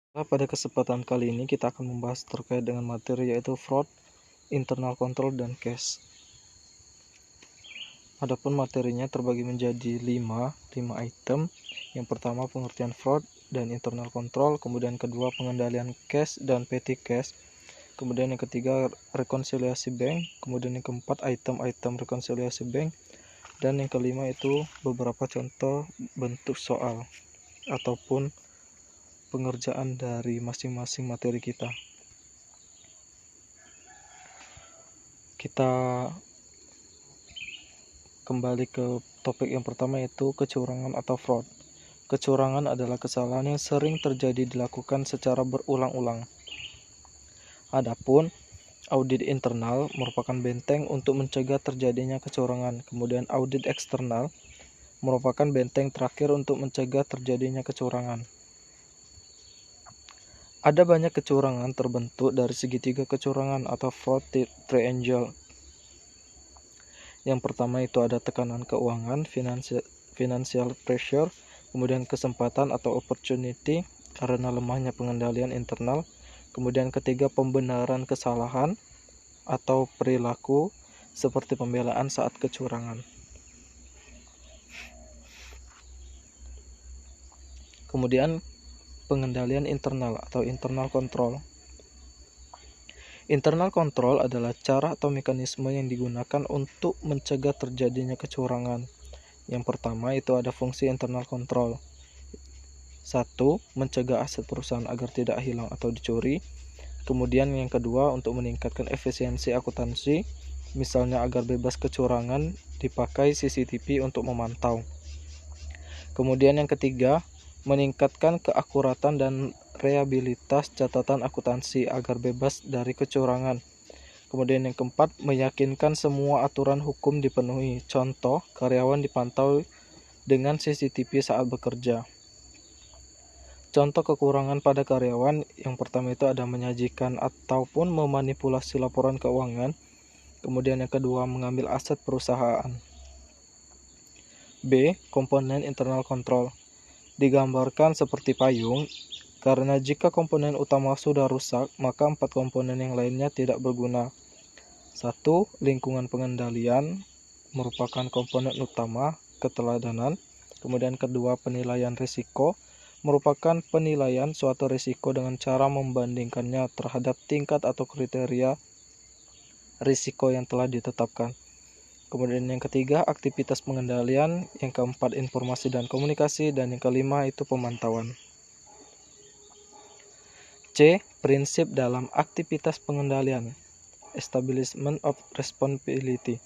Pada kesempatan kali ini kita akan membahas terkait dengan materi yaitu fraud, internal control, dan cash. Adapun materinya terbagi menjadi 5 item. Yang pertama pengertian fraud dan internal control, kemudian kedua pengendalian cash dan petty cash, kemudian yang ketiga rekonsiliasi bank, kemudian yang keempat item-item rekonsiliasi bank, dan yang kelima itu beberapa contoh bentuk soal ataupun pengerjaan dari masing-masing materi kita. Kita kembali ke topik yang pertama, yaitu kecurangan atau fraud. Kecurangan adalah kesalahan yang sering terjadi dilakukan secara berulang-ulang. Adapun audit internal merupakan benteng untuk mencegah terjadinya kecurangan. Kemudian audit eksternal merupakan benteng terakhir untuk mencegah terjadinya kecurangan. Ada banyak kecurangan terbentuk dari segitiga kecurangan atau fraud triangle. Yang pertama itu ada tekanan keuangan, financial pressure, kemudian kesempatan atau opportunity karena lemahnya pengendalian internal, kemudian ketiga pembenaran kesalahan atau perilaku seperti pembelaan saat kecurangan. Kemudian pengendalian internal atau internal control. Internal control adalah cara atau mekanisme yang digunakan untuk mencegah terjadinya kecurangan. Yang pertama itu ada fungsi internal control. 1. Mencegah aset perusahaan agar tidak hilang atau dicuri. Kemudian yang kedua untuk meningkatkan efisiensi akuntansi, misalnya agar bebas kecurangan dipakai CCTV untuk memantau. Kemudian yang ketiga, meningkatkan keakuratan dan reliabilitas catatan akuntansi agar bebas dari kecurangan. Kemudian yang keempat, meyakinkan semua aturan hukum dipenuhi. Contoh, karyawan dipantau dengan CCTV saat bekerja. Contoh kekurangan pada karyawan yang pertama itu ada menyajikan ataupun memanipulasi laporan keuangan. Kemudian yang kedua, mengambil aset perusahaan. B. Komponen internal control. Digambarkan seperti payung, karena jika komponen utama sudah rusak, maka 4 komponen yang lainnya tidak berguna. 1. Lingkungan pengendalian merupakan komponen utama, keteladanan. Kemudian kedua, penilaian risiko merupakan penilaian suatu risiko dengan cara membandingkannya terhadap tingkat atau kriteria risiko yang telah ditetapkan. Kemudian yang ketiga, aktivitas pengendalian. Yang keempat, informasi dan komunikasi. Dan yang kelima itu pemantauan. C. Prinsip dalam aktivitas pengendalian. Establishment of responsibility.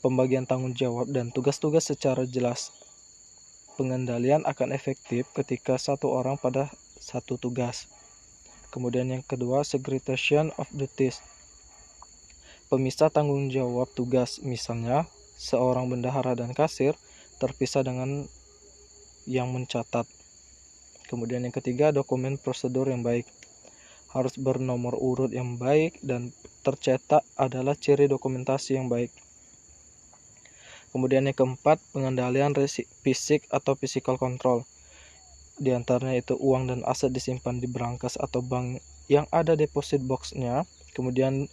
Pembagian tanggung jawab dan tugas-tugas secara jelas. Pengendalian akan efektif ketika satu orang pada satu tugas. Kemudian yang kedua, segregation of duties. Pemisah tanggung jawab tugas, misalnya seorang bendahara dan kasir terpisah dengan yang mencatat. Kemudian yang ketiga, dokumen prosedur yang baik. Harus bernomor urut yang baik dan tercetak adalah ciri dokumentasi yang baik. Kemudian yang keempat, pengendalian fisik atau physical control. Di antaranya itu uang dan aset disimpan di brankas atau bank yang ada deposit box-nya. Kemudian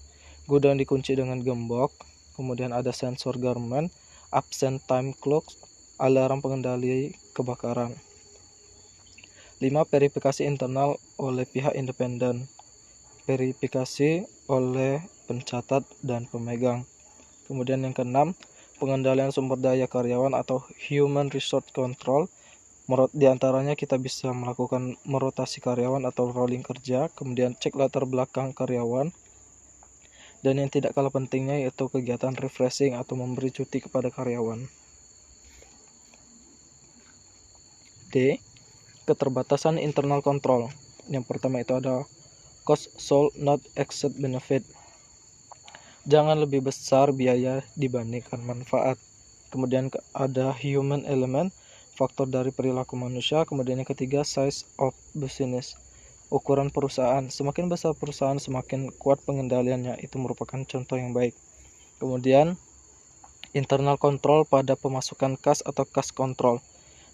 gudang dikunci dengan gembok, kemudian ada sensor garment, absent time clock, alarm pengendali kebakaran. 5. Verifikasi internal oleh pihak independen. Verifikasi oleh pencatat dan pemegang. Kemudian yang keenam, pengendalian sumber daya karyawan atau human resource control. Di antaranya kita bisa melakukan merotasi karyawan atau rolling kerja, kemudian cek latar belakang karyawan. Dan yang tidak kalah pentingnya yaitu kegiatan refreshing atau memberi cuti kepada karyawan. D. Keterbatasan internal control. Yang pertama itu ada cost should not exceed benefit. Jangan lebih besar biaya dibandingkan manfaat. Kemudian ada human element, faktor dari perilaku manusia. Kemudian yang ketiga, size of business. Ukuran perusahaan, semakin besar perusahaan semakin kuat pengendaliannya, itu merupakan contoh yang baik. Kemudian internal control pada pemasukan kas atau cash control.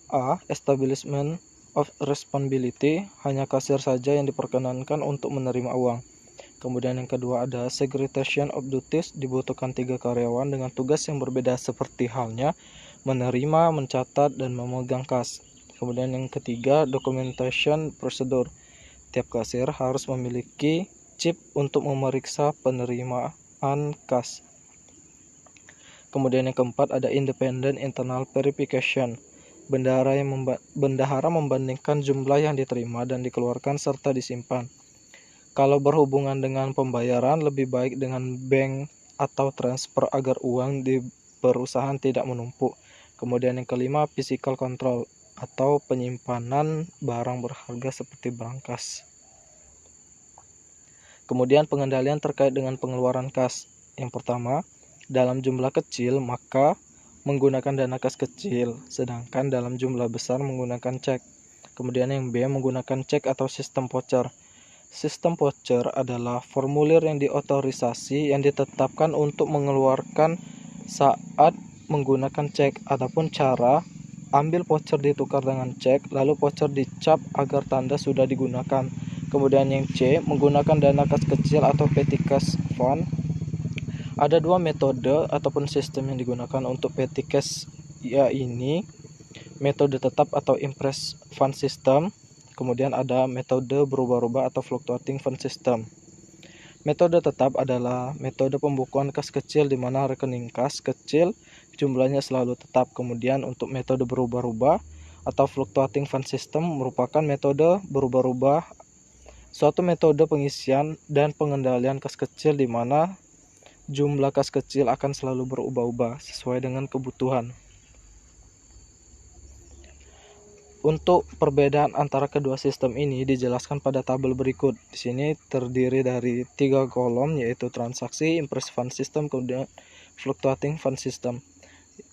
A. Establishment of responsibility, hanya kasir saja yang diperkenankan untuk menerima uang. Kemudian yang kedua ada segregation of duties, dibutuhkan 3 karyawan dengan tugas yang berbeda seperti halnya menerima, mencatat, dan memegang kas. Kemudian yang ketiga documentation procedure, tiap kasir harus memiliki chip untuk memeriksa penerimaan kas. Kemudian yang keempat ada independent internal verification, bendahara membandingkan jumlah yang diterima dan dikeluarkan serta disimpan. Kalau berhubungan dengan pembayaran, lebih baik dengan bank atau transfer agar uang di perusahaan tidak menumpuk. Kemudian yang kelima, physical control atau penyimpanan barang berharga seperti berangkas. Kemudian pengendalian terkait dengan pengeluaran kas. Yang pertama, dalam jumlah kecil maka menggunakan dana kas kecil, sedangkan dalam jumlah besar menggunakan cek. Kemudian yang B, menggunakan cek atau sistem voucher. Sistem voucher adalah formulir yang diotorisasi yang ditetapkan untuk mengeluarkan saat menggunakan cek. Adapun cara, ambil voucher ditukar dengan cek, lalu voucher dicap agar tanda sudah digunakan. Kemudian yang C, menggunakan dana kas kecil atau petty cash fund. Ada dua metode ataupun sistem yang digunakan untuk petty cash, yaitu metode tetap atau impress fund system. Kemudian ada metode berubah-ubah atau fluctuating fund system. Metode tetap adalah metode pembukuan kas kecil di mana rekening kas kecil jumlahnya selalu tetap. Kemudian untuk metode berubah-ubah atau fluctuating fund system merupakan metode berubah-ubah, suatu metode pengisian dan pengendalian kas kecil di mana jumlah kas kecil akan selalu berubah-ubah sesuai dengan kebutuhan. Untuk perbedaan antara kedua sistem ini dijelaskan pada tabel berikut. Di sini terdiri dari 3 kolom, yaitu transaksi, impress fund system, kemudian fluctuating fund system.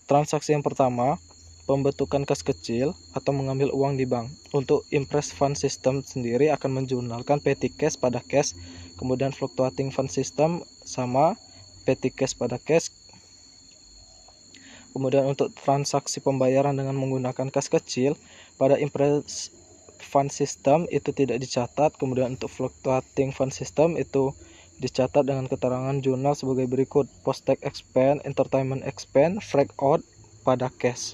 Transaksi yang pertama, pembentukan kas kecil atau mengambil uang di bank. Untuk impress fund system sendiri akan menjurnalkan petty cash pada cash, kemudian fluctuating fund system sama petty cash pada cash. Kemudian untuk transaksi pembayaran dengan menggunakan kas kecil pada impress fund system itu tidak dicatat. Kemudian untuk fluctuating fund system itu dicatat dengan keterangan jurnal sebagai berikut: post-tax expense, entertainment expense, freak out pada cash.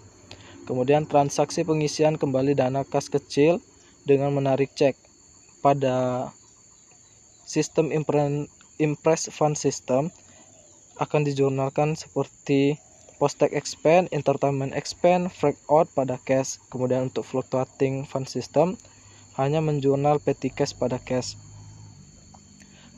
Kemudian transaksi pengisian kembali dana kas kecil dengan menarik cek. Pada sistem impress fund system akan dijurnalkan seperti post-tax expense, entertainment expense, freak out pada cash. Kemudian untuk fluctuating fund system hanya menjurnal petty cash pada cash.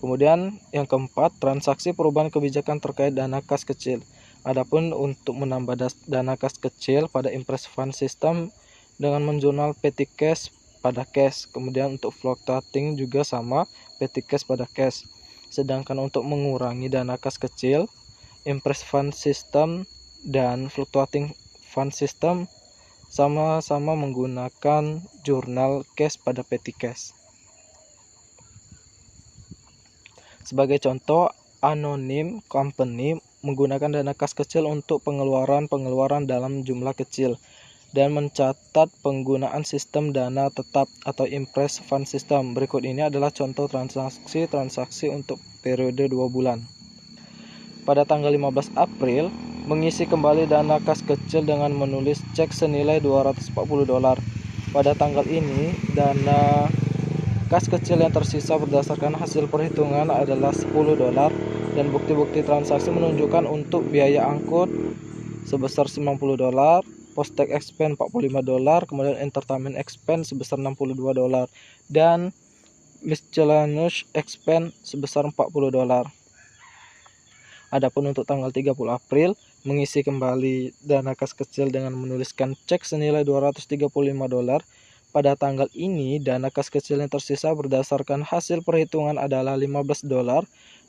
Kemudian yang keempat, transaksi perubahan kebijakan terkait dana kas kecil. Adapun untuk menambah dana kas kecil pada impress fund system dengan menjurnal petty cash pada cash. Kemudian untuk fluctuating juga sama, petty cash pada cash. Sedangkan untuk mengurangi dana kas kecil, impress fund system dan fluctuating fund system sama-sama menggunakan jurnal cash pada petty cash. Sebagai contoh, anonim company menggunakan dana kas kecil untuk pengeluaran dalam jumlah kecil dan mencatat penggunaan sistem dana tetap atau impress fund system. Berikut ini adalah contoh transaksi untuk periode 2 bulan. Pada tanggal 15 April, mengisi kembali dana kas kecil dengan menulis cek senilai $240. Pada tanggal ini, dana kas kecil yang tersisa berdasarkan hasil perhitungan adalah $10 dan bukti-bukti transaksi menunjukkan untuk biaya angkut sebesar $90, post-tax expense $45, kemudian entertainment expense sebesar $62 dan miscellaneous expense sebesar $40. Adapun untuk tanggal 30 April mengisi kembali dana kas kecil dengan menuliskan cek senilai $235. Pada tanggal ini dana kas kecil yang tersisa berdasarkan hasil perhitungan adalah $15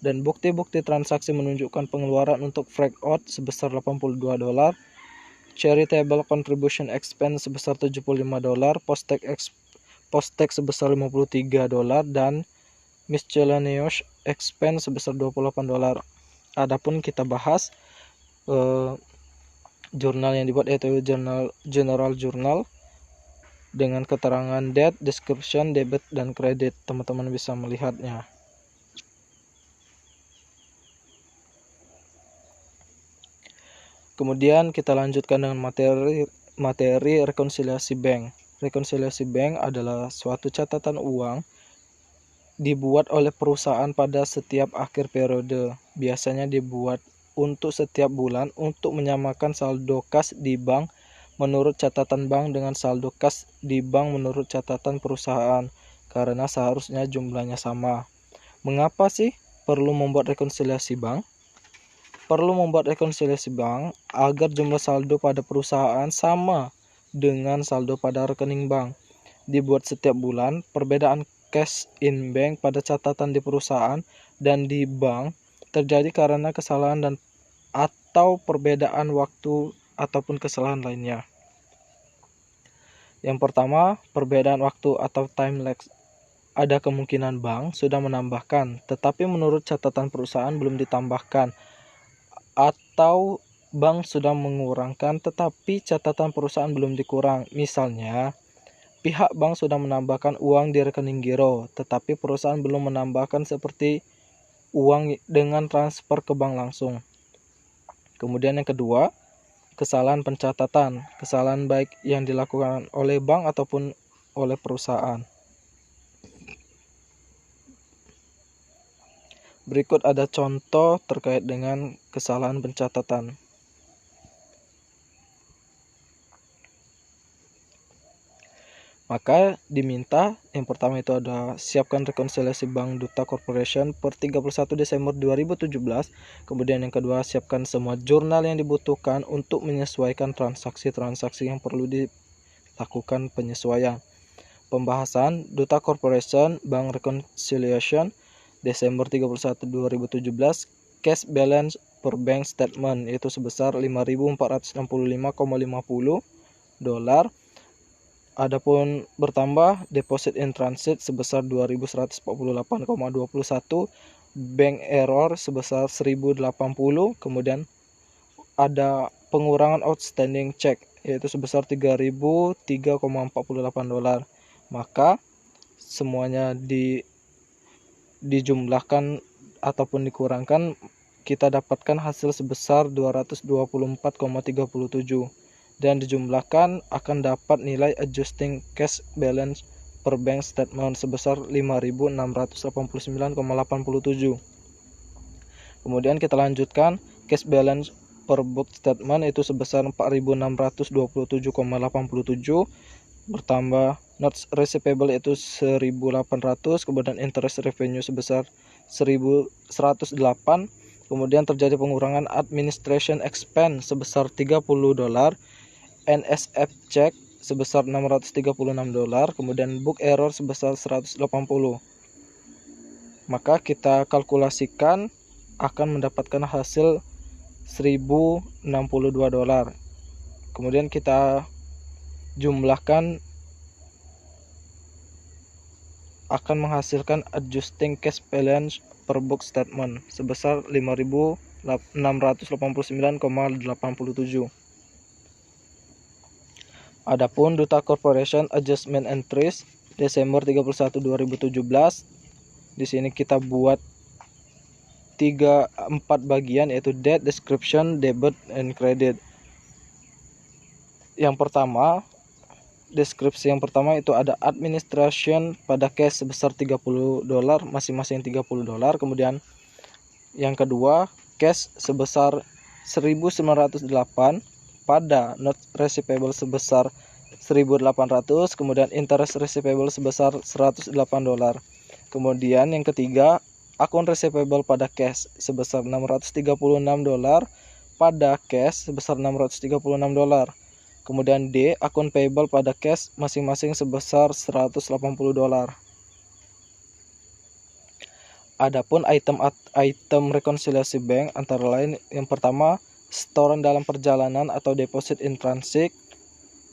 dan bukti-bukti transaksi menunjukkan pengeluaran untuk freak out sebesar $82, charitable contribution expense sebesar $75, post-tax sebesar $53 dan miscellaneous expense sebesar $28. Adapun kita bahas jurnal yang dibuat, yaitu general journal dengan keterangan date, description, debit, dan kredit. Teman-teman bisa melihatnya. Kemudian kita lanjutkan dengan materi rekonsiliasi bank. Rekonsiliasi bank adalah suatu catatan uang dibuat oleh perusahaan pada setiap akhir periode. Biasanya dibuat untuk setiap bulan untuk menyamakan saldo kas di bank menurut catatan bank dengan saldo kas di bank menurut catatan perusahaan, karena seharusnya jumlahnya sama. Mengapa sih perlu membuat rekonsiliasi bank? Perlu membuat rekonsiliasi bank agar jumlah saldo pada perusahaan sama dengan saldo pada rekening bank. Dibuat setiap bulan, perbedaan cash in bank pada catatan di perusahaan dan di bank terjadi karena kesalahan dan atau perbedaan waktu ataupun kesalahan lainnya. Yang pertama, perbedaan waktu atau time lag. Ada kemungkinan bank sudah menambahkan, tetapi menurut catatan perusahaan belum ditambahkan, atau bank sudah mengurangkan tetapi catatan perusahaan belum dikurang. Misalnya, pihak bank sudah menambahkan uang di rekening giro, tetapi perusahaan belum menambahkan seperti uang dengan transfer ke bank langsung. Kemudian yang kedua, kesalahan pencatatan. Kesalahan baik yang dilakukan oleh bank ataupun oleh perusahaan. Berikut ada contoh terkait dengan kesalahan pencatatan. Maka diminta, yang pertama itu ada siapkan rekonsiliasi Bank Duta Corporation per 31 Desember 2017. Kemudian yang kedua, siapkan semua jurnal yang dibutuhkan untuk menyesuaikan transaksi-transaksi yang perlu dilakukan penyesuaian. Pembahasan Duta Corporation Bank Reconciliation Desember 31 2017, cash balance per bank statement itu sebesar 5.465,50 dolar. Adapun bertambah deposit in transit sebesar 2.148,21, bank error sebesar 1.080, kemudian ada pengurangan outstanding check yaitu sebesar 3.003,48 dolar. Maka semuanya dijumlahkan ataupun dikurangkan, kita dapatkan hasil sebesar 224,37 dan dijumlahkan akan dapat nilai adjusting cash balance per bank statement sebesar 5.689,87. Kemudian kita lanjutkan, cash balance per book statement itu sebesar 4.627,87, bertambah notes receivable itu 1.800, kemudian interest revenue sebesar 1.108. Kemudian terjadi pengurangan administration expense sebesar 30 dolar, NSF check sebesar 636 dolar, kemudian book error sebesar 180. Maka kita kalkulasikan akan mendapatkan hasil 1.062 dolar. Kemudian kita jumlahkan akan menghasilkan adjusting cash balance per book statement sebesar 5.689,87. Adapun Duta Corporation Adjustment Entries Desember 31 2017, di sini kita buat 4 bagian yaitu date, description, debit, and credit. Yang pertama, deskripsi yang pertama itu ada administration pada cash sebesar 30 dolar, masing-masing 30 dolar. Kemudian yang kedua, cash sebesar 1.908 pada note receivable sebesar 1.800, kemudian interest receivable sebesar 108 dolar. Kemudian yang ketiga, akun receivable pada cash sebesar 636 dolar, pada cash sebesar 636 dolar. Kemudian D, akun payable pada cash masing-masing sebesar 180 dolar. Adapun item rekonsiliasi bank antara lain, yang pertama, setoran dalam perjalanan atau deposit in transit.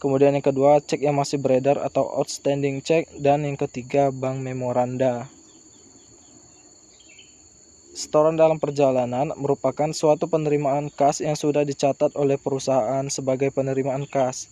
Kemudian yang kedua, cek yang masih beredar atau outstanding check, dan yang ketiga, bank memoranda. Setoran dalam perjalanan merupakan suatu penerimaan kas yang sudah dicatat oleh perusahaan sebagai penerimaan kas.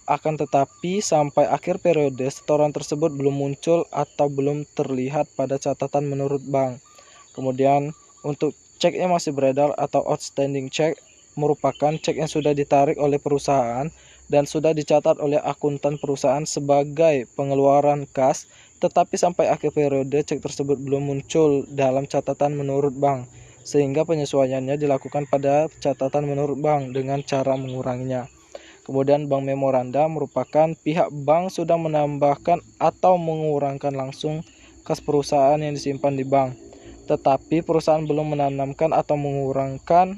Akan tetapi sampai akhir periode setoran tersebut belum muncul atau belum terlihat pada catatan menurut bank. Kemudian untuk cek yang masih beredar atau outstanding check merupakan cek yang sudah ditarik oleh perusahaan dan sudah dicatat oleh akuntan perusahaan sebagai pengeluaran kas, tetapi sampai akhir periode cek tersebut belum muncul dalam catatan menurut bank, sehingga penyesuaiannya dilakukan pada catatan menurut bank dengan cara menguranginya. Kemudian bank memoranda merupakan pihak bank sudah menambahkan atau mengurangkan langsung kas perusahaan yang disimpan di bank, tetapi perusahaan belum menanamkan atau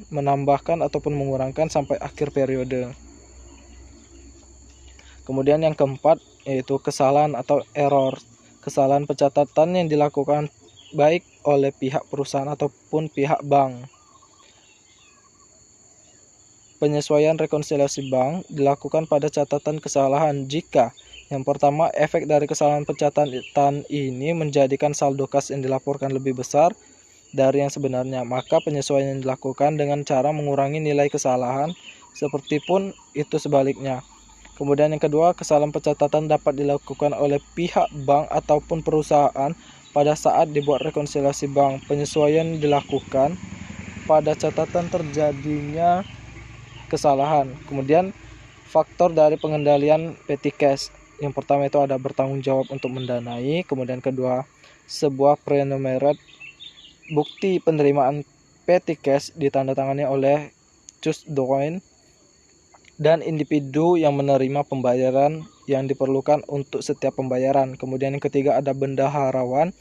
menambahkan ataupun mengurangkan sampai akhir periode. Kemudian yang keempat yaitu kesalahan atau error. Kesalahan pencatatan yang dilakukan baik oleh pihak perusahaan ataupun pihak bank. Penyesuaian rekonsiliasi bank dilakukan pada catatan kesalahan jika yang pertama, efek dari kesalahan pencatatan ini menjadikan saldo kas yang dilaporkan lebih besar dari yang sebenarnya, maka penyesuaian yang dilakukan dengan cara mengurangi nilai kesalahan, seperti pun itu sebaliknya. Kemudian yang kedua, kesalahan pencatatan dapat dilakukan oleh pihak bank ataupun perusahaan pada saat dibuat rekonsiliasi bank. Penyesuaian dilakukan pada catatan terjadinya kesalahan. Kemudian faktor dari pengendalian petty cash. Yang pertama itu ada bertanggung jawab untuk mendanai. Kemudian kedua, sebuah prenumerate bukti penerimaan petty cash ditandatangani oleh custodian dan individu yang menerima pembayaran yang diperlukan untuk setiap pembayaran. Kemudian yang ketiga ada bendaharawan.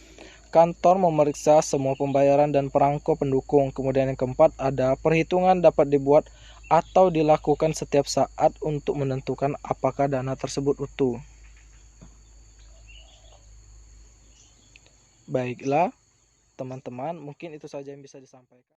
Kantor memeriksa semua pembayaran dan perangko pendukung. Kemudian yang keempat ada perhitungan dapat dibuat atau dilakukan setiap saat untuk menentukan apakah dana tersebut utuh. Baiklah, teman-teman, mungkin itu saja yang bisa disampaikan.